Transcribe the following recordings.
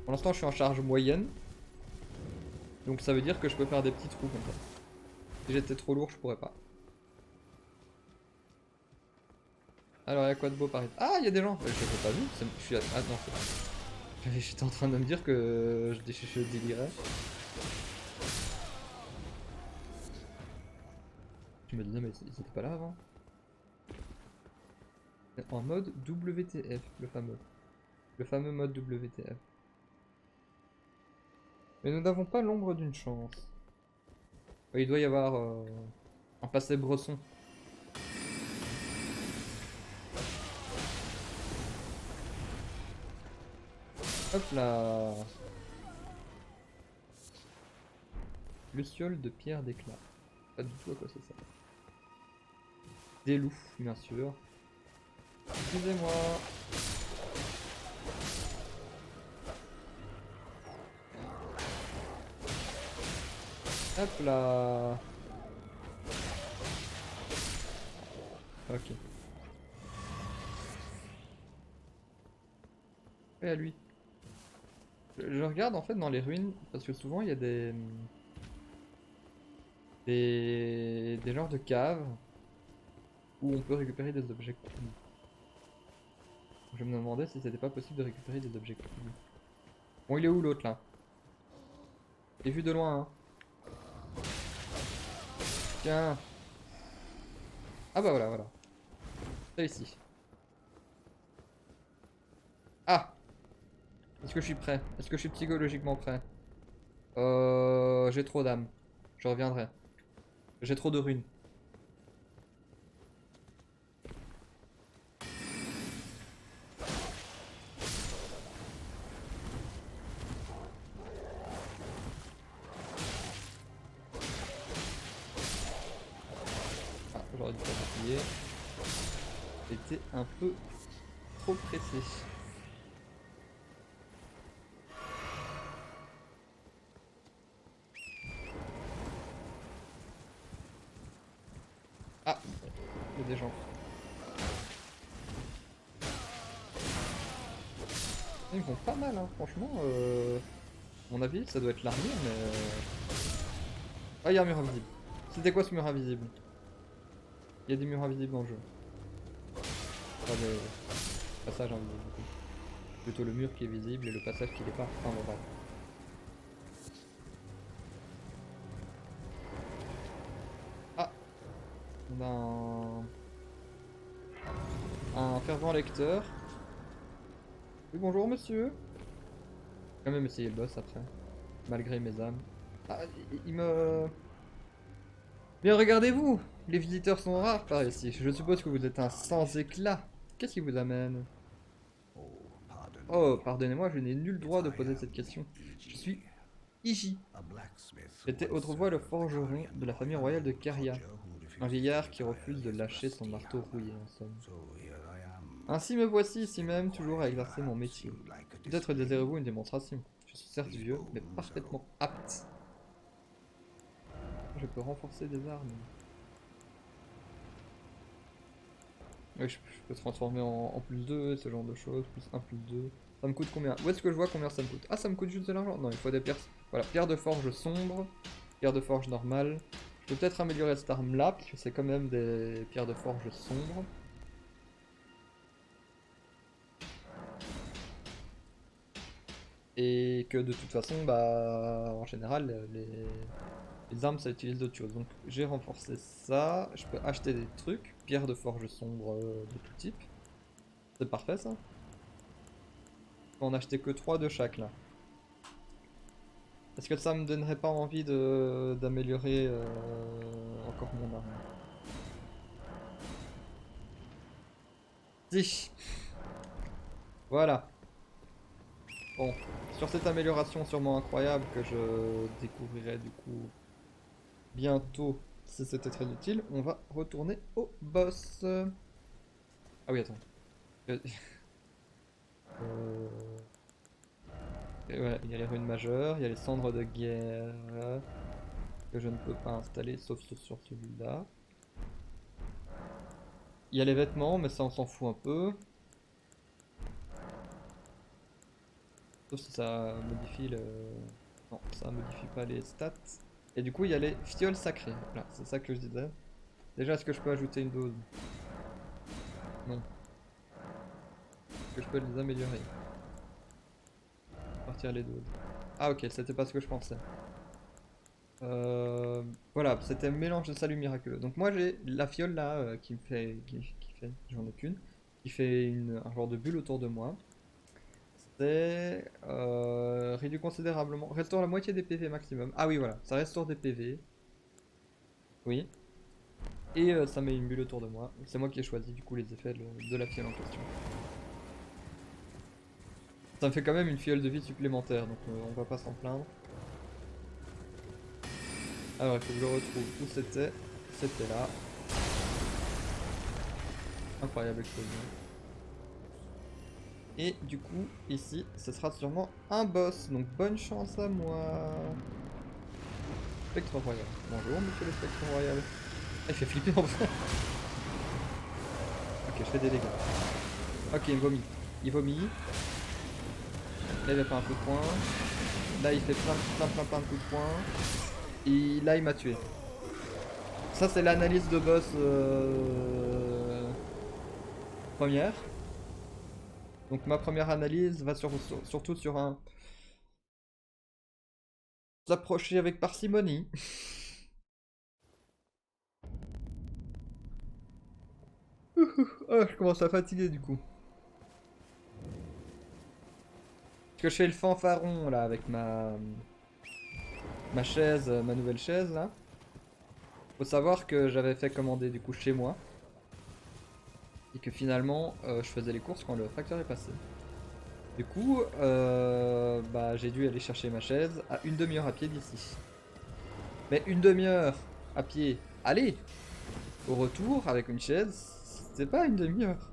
Pour l'instant, je suis en charge moyenne. Donc ça veut dire que je peux faire des petits trous comme ça. Si j'étais trop lourd, je pourrais pas. Alors, il y a quoi de beau par ici? Ah, il y a des gens! Je les ai pas vus. Je suis ah non, c'est pas. J'étais en train de me dire que je délirais. Je me disais, mais ils étaient pas là avant. En mode WTF, le fameux. Le fameux mode WTF. Mais nous n'avons pas l'ombre d'une chance. Il doit y avoir un passé Bresson. Hop là. Luciole de pierre d'éclat. Pas du tout à quoi c'est ça. Des loups, bien sûr. Excusez-moi. Hop là. Ok. Et à lui. Je regarde en fait dans les ruines, parce que souvent il y a des genres de caves où on peut récupérer des objets cool. Je me demandais si c'était pas possible de récupérer des objets cool. Bon, il est où l'autre là? Il est vu de loin, hein. Tiens. Ah bah voilà, voilà. C'est ici. Ah! Est-ce que je suis prêt? Est-ce que je suis psychologiquement prêt? J'ai trop d'âme. Je reviendrai. J'ai trop de runes. Ah, j'aurais dû pas m'appuyer. J'étais un peu trop pressé. Ah! Il y a des gens. Ils vont pas mal, hein, franchement. À mon avis, ça doit être l'armure, mais. Ah, il y a un mur invisible. C'était quoi ce mur invisible? Il y a des murs invisibles dans le jeu. Pas des passages invisibles, du coup. Plutôt le mur qui est visible et le passage qui l'est pas. Enfin, bon, bref. Ah! On a un fervent lecteur. Oui, bonjour, monsieur. J'ai quand même essayé le boss après. Malgré mes âmes. Ah, il me. Bien, regardez-vous! Les visiteurs sont rares par ici. Je suppose que vous êtes un sans éclat. Qu'est-ce qui vous amène? Oh, pardonnez-moi, je n'ai nul droit de poser cette question. Je suis Iji. J'étais autrefois le forgeron de la famille royale de Caria. Un vieillard qui refuse de lâcher son marteau rouillé, en somme. Ainsi me voici ici même, toujours à exercer mon métier. Peut-être désirez-vous une démonstration. Je suis certes vieux, mais parfaitement apte. Je peux renforcer des armes. Oui, je peux transformer en plus 2, ce genre de choses, plus 1, plus 2. Ça me coûte combien? Où est-ce que je vois combien ça me coûte? Ah, ça me coûte juste de l'argent? Non, il faut des pierres. Voilà, pierre de forge sombre, pierre de forge normale. Je peux peut-être améliorer cette arme-là, parce que c'est quand même des pierres de forge sombres. Et que de toute façon, bah, en général, les armes, ça utilise d'autres choses. Donc, j'ai renforcé ça. Je peux acheter des trucs. Pierre de forge sombre de tout type. C'est parfait, ça. Je peux en acheter que 3 de chaque, là. Est-ce que ça me donnerait pas envie de d'améliorer encore mon arme? Si. Voilà. Bon. Sur cette amélioration sûrement incroyable que je découvrirai du coup bientôt, si c'était très utile, on va retourner au boss. Ah oui, attends. Euh, et ouais, il y a les runes majeures, il y a les cendres de guerre que je ne peux pas installer sauf sur celui-là. Il y a les vêtements, mais ça on s'en fout un peu. Sauf si ça modifie le... Non, ça modifie pas les stats. Et du coup, il y a les fioles sacrées. Voilà, c'est ça que je disais. Déjà, est-ce que je peux ajouter une dose? Non. Est-ce que je peux les améliorer? Partir les doses. Ah ok, c'était pas ce que je pensais. Voilà, c'était un mélange de salut miraculeux. Donc moi j'ai la fiole là qui me fait, qui fait, j'en ai qu'une, qui fait un genre de bulle autour de moi. C'est réduit considérablement, restaure la moitié des PV maximum. Ah oui voilà, ça restaure des PV. Oui. Et ça met une bulle autour de moi. C'est moi qui ai choisi du coup les effets de la fiole en question. Ça me fait quand même une fiole de vie supplémentaire, donc on va pas s'en plaindre. Alors il faut que je retrouve où c'était. C'était là. Incroyable explosion. Et du coup, ici, ce sera sûrement un boss. Donc bonne chance à moi. Spectre royal. Bonjour monsieur le spectre royal. Ah, il fait flipper en vrai. Ok, je fais des dégâts. Ok, il vomit. Il vomit. Là, il va faire un coup de poing. Là, il fait plein de coups de poing. Et là, il m'a tué. Ça, c'est l'analyse de boss première. Donc ma première analyse va surtout sur un... S'approcher avec parcimonie. Oh, je commence à fatiguer du coup. Parce que je fais le fanfaron là avec ma chaise, ma nouvelle chaise là. Faut savoir que j'avais fait commander du coup chez moi. Et que finalement je faisais les courses quand le facteur est passé. Du coup, bah, j'ai dû aller chercher ma chaise à une demi-heure à pied d'ici. Mais une demi-heure à pied, allez! Au retour avec une chaise, c'était pas une demi-heure.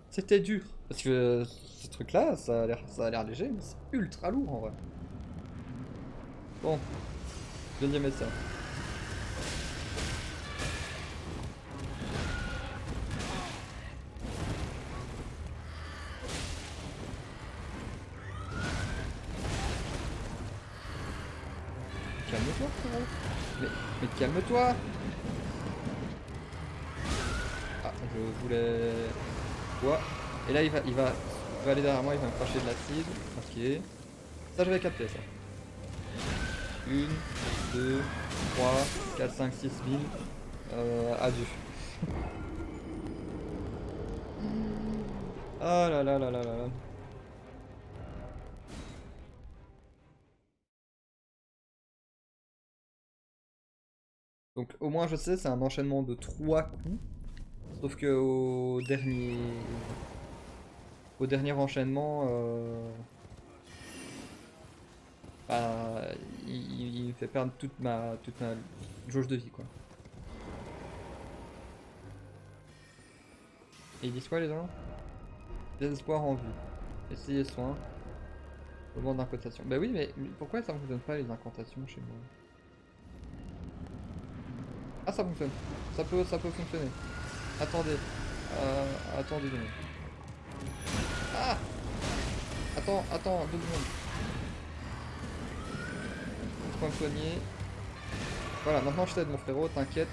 C'était dur. Parce que ce truc là, ça a l'air léger, mais c'est ultra lourd en vrai. Bon, deuxième essai. Calme-toi, frérot. Mais calme-toi. Ah, je voulais... Quoi? Et là, il va aller derrière moi, il va me cracher de l'acide. Ok. Ça, je vais capter, ça. 1, 2, 3, 4, 5, 6 000. Adieu. Ah là là là là là là. Donc au moins je sais, c'est un enchaînement de 3 coups. Sauf que au dernier enchaînement, bah, il me fait perdre toute ma jauge de vie quoi. Et ils disent quoi les gens? Désespoir en vue. Essayez soin. Moment d'incantation. Bah oui, mais pourquoi ça ne fonctionne pas les incantations chez moi? Ah, ça fonctionne. Ça peut fonctionner. Attendez. Attends 2 secondes. Ah! Attends, 2 secondes. Je peux me soigner. Voilà, maintenant je t'aide mon frérot, t'inquiète.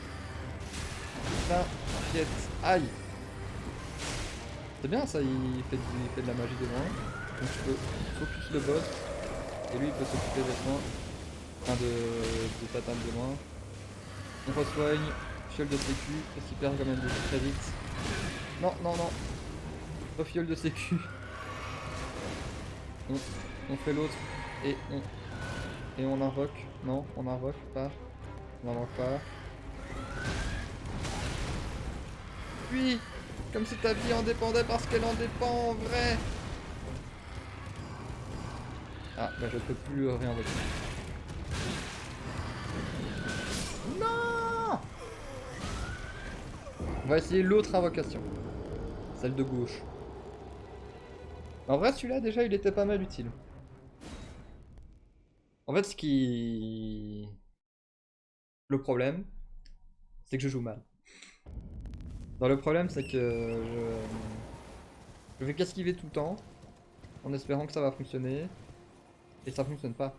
T'inquiète. Aïe! C'est bien ça, il fait de la magie de loin. Donc je peux focus le boss. Et lui il peut s'occuper des soins. Enfin de t'atteindre de loin. On resoigne. Fiole de sécu. Parce qu'il perd quand même de vie très vite. Non, non, non. Refiole de sécu. On fait l'autre. Et on invoque. Non, on invoque pas. On invoque pas. Puis, comme si ta vie en dépendait parce qu'elle en dépend en vrai. Ah, bah je peux plus réinvoquer. Non! On va essayer l'autre invocation. Celle de gauche. En vrai, celui-là, déjà, il était pas mal utile. En fait, le problème, c'est que je joue mal. Non, le problème, c'est que je fais qu'esquiver tout le temps. en espérant que ça va fonctionner. Et ça fonctionne pas.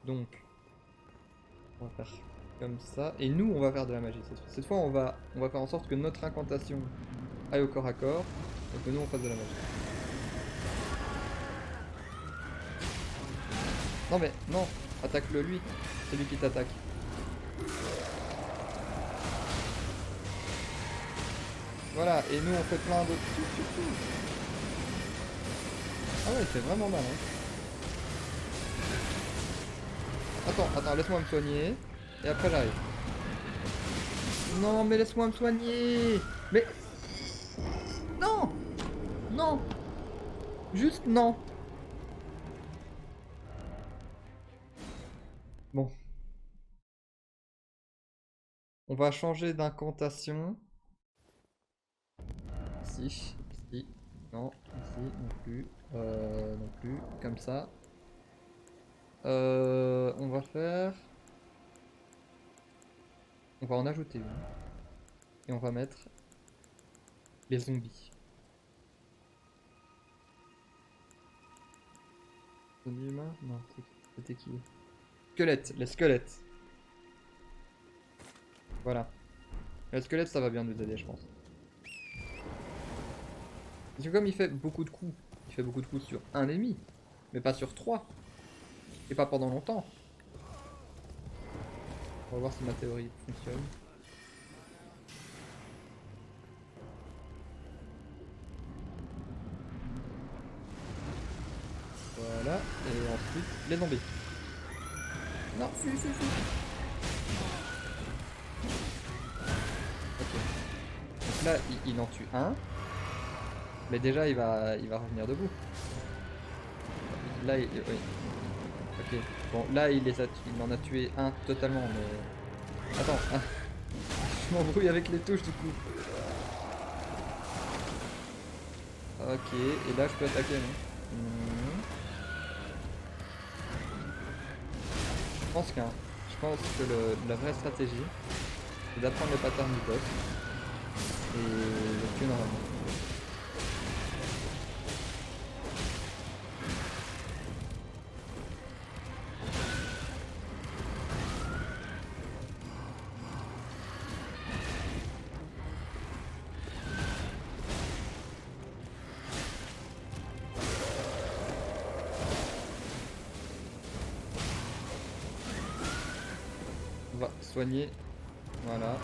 Donc, on va faire comme ça. Et nous, on va faire de la magie. Cette fois, on va faire en sorte que notre incantation aille au corps à corps. Et que nous, on fasse de la magie. Non mais, non. Attaque-le lui. C'est lui qui t'attaque. Voilà, et nous on fait plein de... Ah ouais, il fait vraiment mal, hein. Attends, laisse-moi me soigner. Et après j'arrive. Non, mais laisse-moi me soigner. Mais... Non. Non. Juste non. Bon. On va changer d'incantation. Ici. Ici. Non. Ici. Non plus. Non plus. Comme ça. On va faire... On va en ajouter une. Et on va mettre les zombies. Zombies humains? Non, c'était qui? Squelettes, les squelettes. Voilà. Les squelettes, ça va bien nous aider, je pense. Parce que comme il fait beaucoup de coups, il fait beaucoup de coups sur un ennemi, mais pas sur 3. Et pas pendant longtemps. On va voir si ma théorie fonctionne. Voilà, et ensuite les zombies. Non, fuis. Ok. Donc là, il en tue un. Mais déjà, il va revenir debout. Là, oui. Ok. Bon, là, il en a tué un totalement, mais... Attends, ah. Je m'embrouille avec les touches du coup. Ok, et là, je peux attaquer, non? Je pense que la vraie stratégie, c'est d'apprendre le pattern du boss et le tuer normalement. On va soigner. Voilà.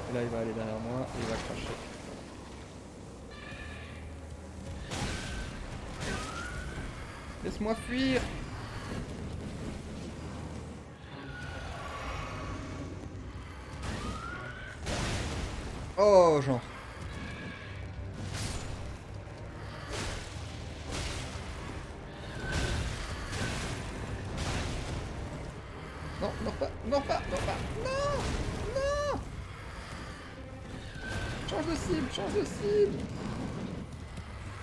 Et là, il va aller derrière moi et il va cracher. Laisse-moi fuir! Oh, genre. Non, non pas. Non! Change de cible!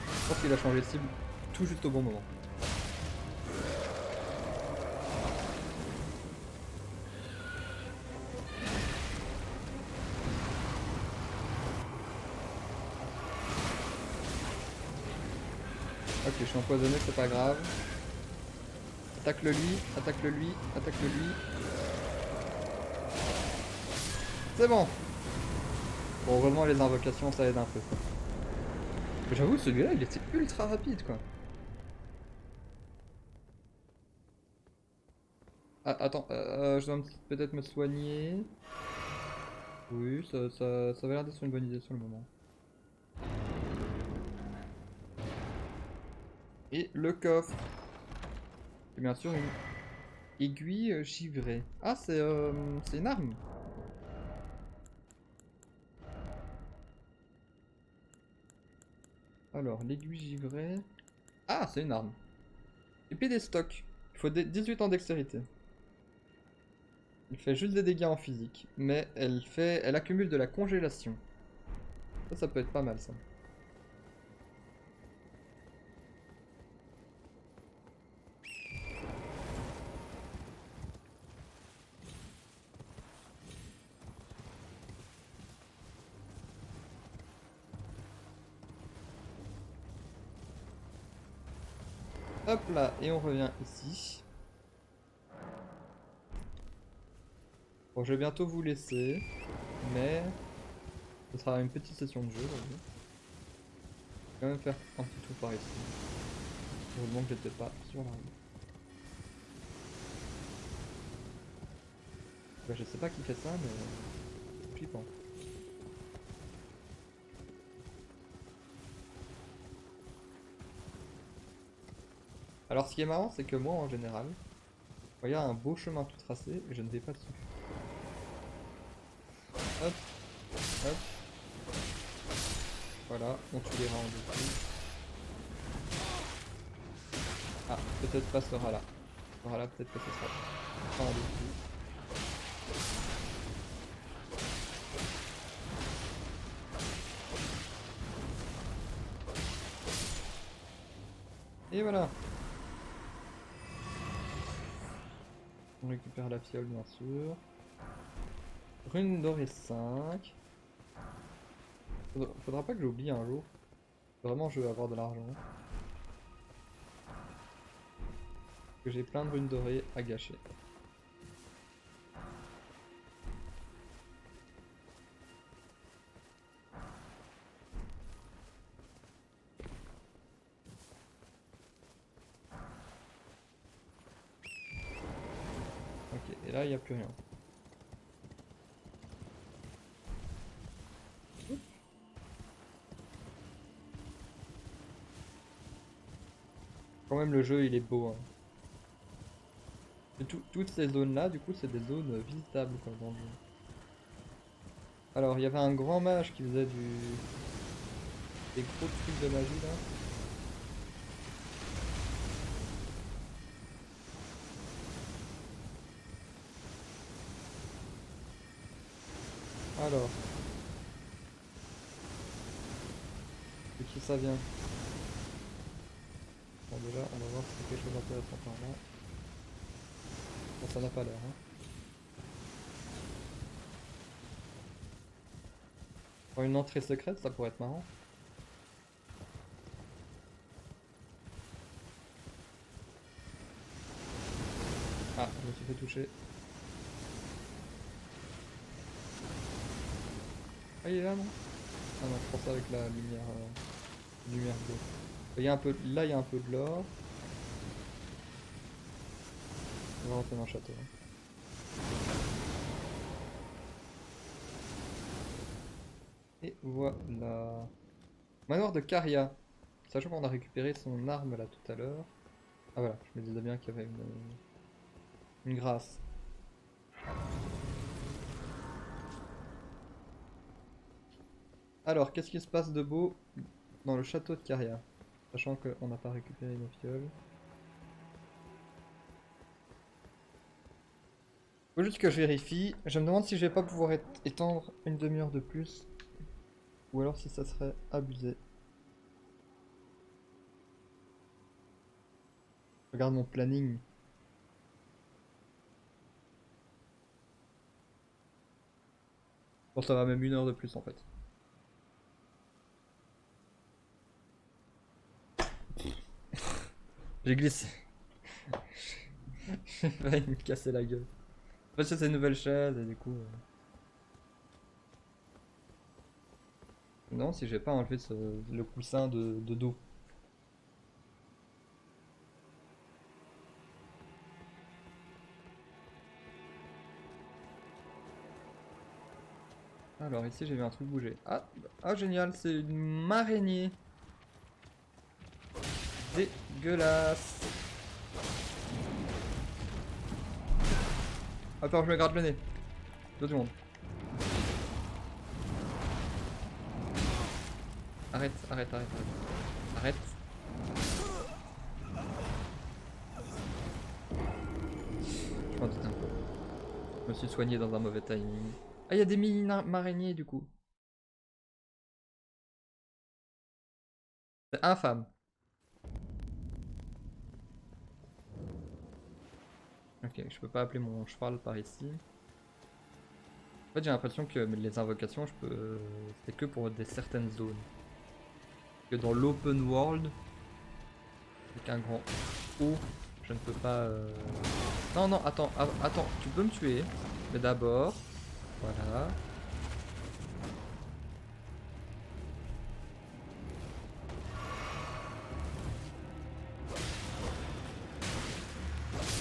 Je pense qu'il a changé de cible tout juste au bon moment. Ok, je suis empoisonné, c'est pas grave. Attaque-le lui. C'est bon! Bon, heureusement, les invocations, ça aide un peu. J'avoue, celui-là, il était ultra rapide, quoi. Ah, attends, je dois peut-être me soigner. Oui, ça avait l'air d'être une bonne idée sur le moment. Et le coffre. Et bien sûr, une aiguille givrée. Ah, c'est une arme. Alors, l'aiguille givrée. Ah, c'est une arme. Épée des stocks. Il faut 18 ans dextérité. Elle fait juste des dégâts en physique, mais elle accumule de la congélation. Ça peut être pas mal, ça. Hop là, et on revient ici. Bon, je vais bientôt vous laisser, mais ce sera une petite session de jeu aujourd'hui. Je vais quand même faire un petit tour par ici. Heureusement que j'étais pas sur la route. Bah, je sais pas qui fait ça, mais j'y pense. Alors, ce qui est marrant, c'est que moi, en général, il y a un beau chemin tout tracé et je ne vais pas dessus. Hop, hop. Voilà, on tue les rats en dessous. Ah, peut-être pas ce rat-là. Ce rat-là, peut-être que ce sera pas en dessous. Et voilà. On récupère la fiole, bien sûr. Rune dorée 5. Faudra pas que j'oublie un jour. Vraiment, je veux avoir de l'argent. Que j'ai plein de runes dorées à gâcher. Ok, et là, il n'y a plus rien. Quand même, le jeu, il est beau. Hein. Et toutes ces zones-là, du coup, c'est des zones visitables quoi, dans le jeu. Alors, il y avait un grand mage qui faisait des gros trucs de magie là. Alors, de qui ça vient? Bon, déjà, on va voir si c'est quelque chose d'intéressant par là. Bon, ça n'a pas l'air. Hein. Bon, une entrée secrète, ça pourrait être marrant. Ah, je me suis fait toucher. Ah, il est là, non? Ah non, je pensais avec la lumière bleue. Il y a un peu, là, il y a un peu de l'or. On va rentrer dans le château. Hein. Et voilà. Manoir de Caria. Sachant qu'on a récupéré son arme là tout à l'heure. Ah voilà, je me disais bien qu'il y avait une grâce. Alors, qu'est-ce qui se passe de beau dans le château de Caria? Sachant qu'on n'a pas récupéré nos fioles. Faut juste que je vérifie. Je me demande si je vais pas pouvoir étendre une demi-heure de plus. Ou alors si ça serait abusé. Regarde mon planning. Bon, ça va même une heure de plus en fait. J'ai glissé. J'ai failli me casser la gueule. Parce que c'est une nouvelle chaise et du coup... Non, si j'ai pas enlevé le coussin de dos. Alors ici j'ai vu un truc bouger. Ah, ah génial, c'est une maraignée. Dégueulasse. Attends, je me gratte le nez. 2 secondes. Arrête, arrête, arrête, arrête. Arrête. Je m'en doute un peu. Je me suis soigné dans un mauvais timing. Ah, il y a des mini maraignées du coup. C'est infâme. Ok, je peux pas appeler mon cheval par ici. En fait, j'ai l'impression que les invocations, c'est que pour certaines zones. Que dans l'open world, Avec un grand O. Je ne peux pas... Non, non, attends, attends, tu peux me tuer. Mais d'abord... Voilà.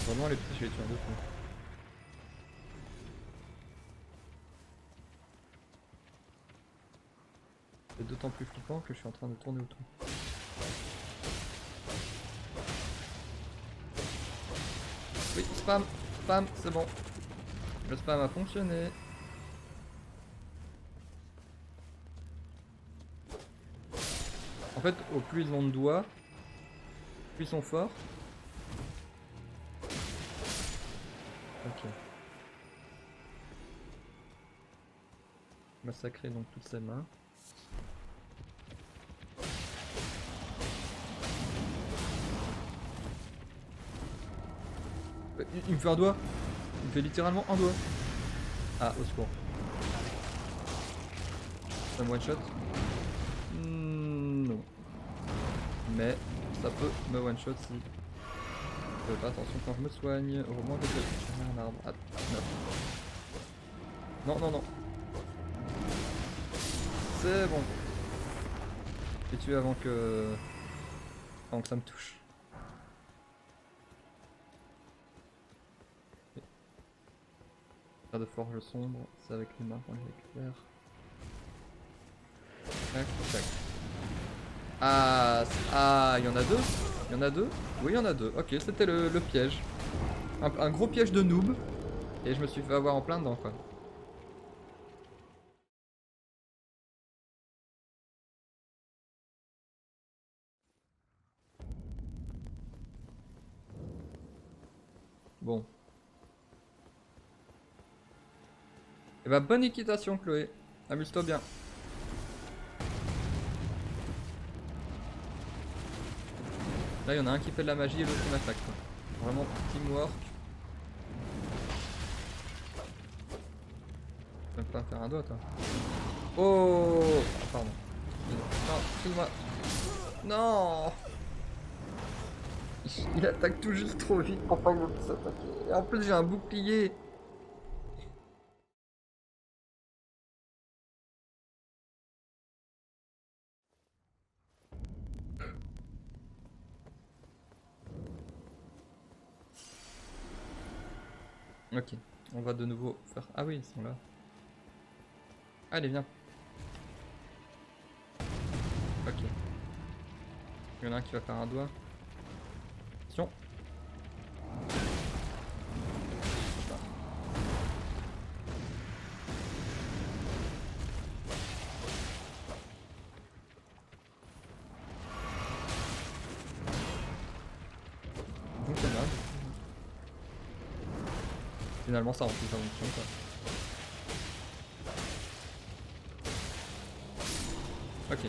Vraiment les petits, je vais les tuer en deux coups. C'est d'autant plus flippant que je suis en train de tourner autour. Oui, spam, spam, c'est bon. Le spam a fonctionné. En fait, au plus ils ont de doigts, plus ils sont forts. Ok. Massacrer donc toutes ses mains. Il me fait un doigt. Il me fait littéralement un doigt. Ah, au secours. Ça me one shot? Non. Mais ça peut me one shot si je fais pas attention quand je me soigne. Au moment de j'ai un arbre. Ah, non. Non, non, non. C'est bon. Je l'ai tué avant que ça me touche. Faire de forge sombre, c'est avec les mains qu'on les récupère. Tac, tac. Ah, il y en a deux? Il y en a deux? Oui, il y en a deux. Ok, c'était le piège. Un gros piège de noob. Et je me suis fait avoir en plein dedans, quoi. Bon. Et bah, bonne équitation, Chloé. Amuse-toi bien. Là, il y en a un qui fait de la magie et l'autre qui m'attaque, quoi. Vraiment, teamwork. Tu peux même pas faire un doigt, toi. Oh! Ah, pardon. Non, excuse-moi. Non! Il attaque tout juste trop vite pour pas que je puisse attaquer. Et en plus, j'ai un bouclier. Ok, on va de nouveau faire... Ah oui, ils sont là. Allez, viens. Ok. Il y en a un qui va faire un doigt. Attention. Donc, il y en a un. Finalement, ça remplit sa fonction, quoi. Ok.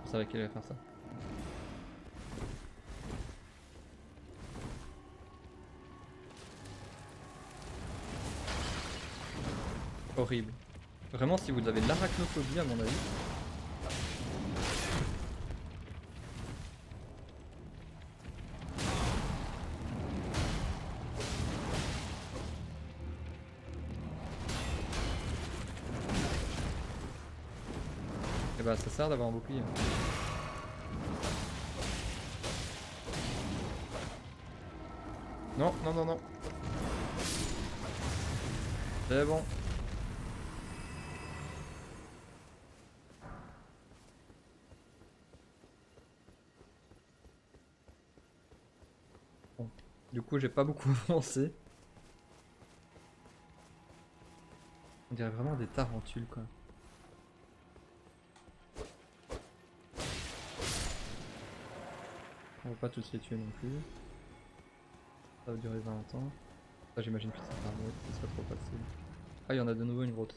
Je savais qu'elle allait faire ça. Horrible. Vraiment, si vous avez de l'arachnophobie, à mon avis. Et bah, ça sert d'avoir un bouclier. Non, non, non, non. C'est bon. Bon. Du coup, j'ai pas beaucoup avancé. On dirait vraiment des tarentules, quoi. On va pas tous les tuer non plus. Ça va durer 20 ans. Ça, j'imagine que ça permet, ce serait trop facile. Ah, il y en a de nouveau une grotte.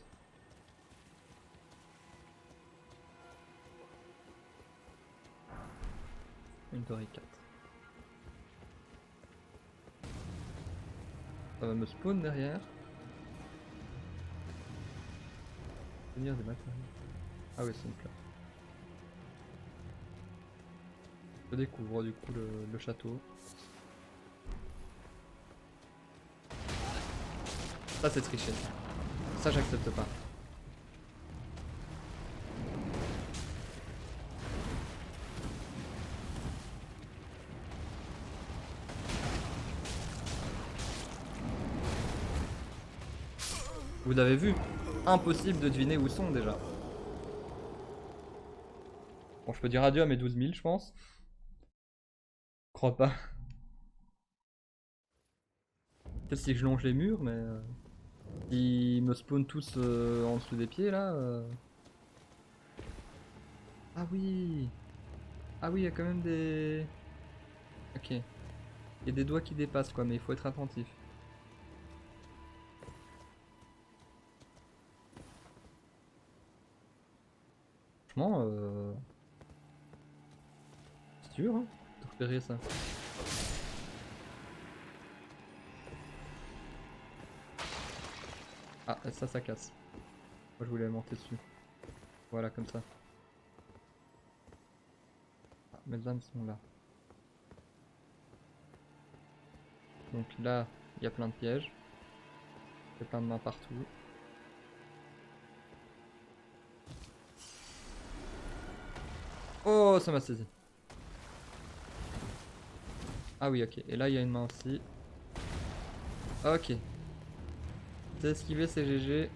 Une torrey 4. Ça va me spawn derrière. Tenir des matériaux. Ah oui, c'est une fleur. Je découvre du coup le château. Ça c'est triché. Ça j'accepte pas. Vous avez vu? Impossible de deviner où sont déjà. Bon, je peux dire adieu à mes 12 000, je pense. Je crois pas. Peut-être si je longe les murs, mais... ils me spawnent tous en dessous des pieds, là. Ah oui! Ah oui, il y a quand même des... Ok. Il y a des doigts qui dépassent, quoi, mais il faut être attentif. Franchement, c'est dur, hein, de repérer ça. Ah, ça casse. Moi, je voulais monter dessus. Voilà, comme ça. Ah, mes âmes sont là. Donc là, il y a plein de pièges. Il y a plein de mains partout. Oh, ça m'a saisi. Ah oui, ok. Et là, il y a une main aussi. Ok. C'est esquivé, c'est GG.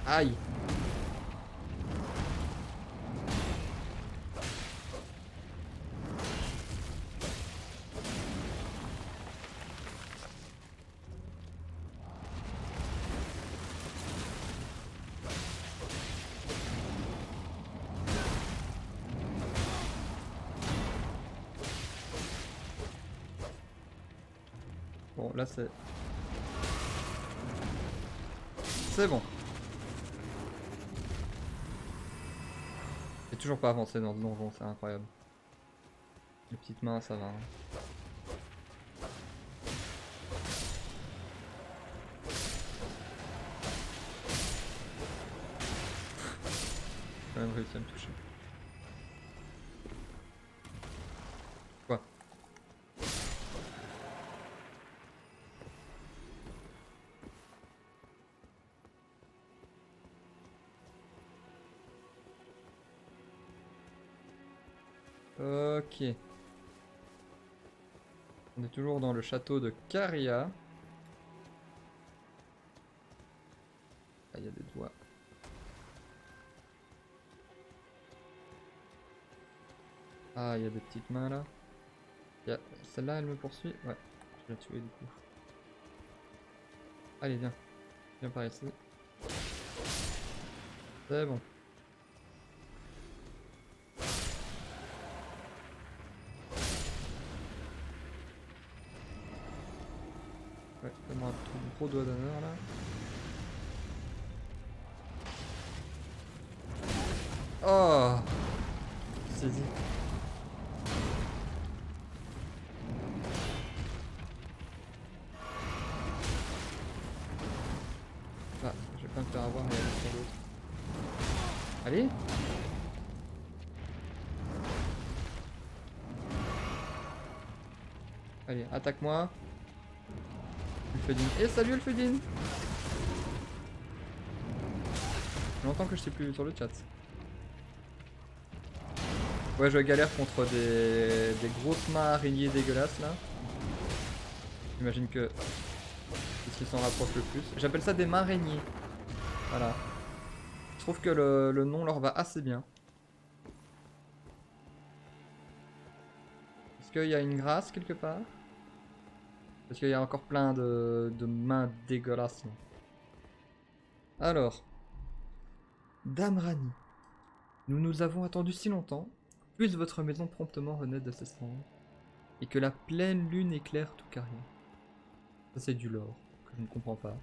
Aïe. Bon, là, c'est... C'est bon. J'ai toujours pas avancé dans ce donjon, c'est incroyable. Les petites mains, ça va. Hein. J'ai quand même réussi à me toucher. Quoi? Ok. On est toujours dans le château de Caria. Ah, il y a des doigts. Ah, il y a des petites mains là. Celle-là, elle me poursuit. Ouais, je l'ai tuée du coup. Allez, viens. Viens par ici. C'est bon. Ouais, fais-moi un gros doigt d'honneur là. Oh! Saisi. Ah, je vais pas me faire avoir, mais il y a quelqu'un d'autre. Allez! Allez, attaque-moi. Ulfedine. Et salut Ulfedine! Ça fait longtemps que je t'ai plus vu sur le chat. Ouais, je galère contre des grosses mains araignées dégueulasses là. J'imagine que c'est ce qui s'en rapproche le plus. J'appelle ça des mains araignées. Voilà. Je trouve que le nom leur va assez bien. Est-ce qu'il y a une grâce quelque part? Parce qu'il y a encore plein de mains dégueulasses. Là. Alors, Dame Rani, nous nous avons attendu si longtemps. Puisse votre maison promptement renaître de ses cendres. Et que la pleine lune éclaire tout Caria. Ça c'est du lore, que je ne comprends pas.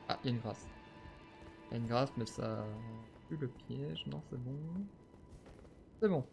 Ah, il y a une grâce. Il y a une grâce, mais ça... Plus le piège, non c'est bon. C'est bon.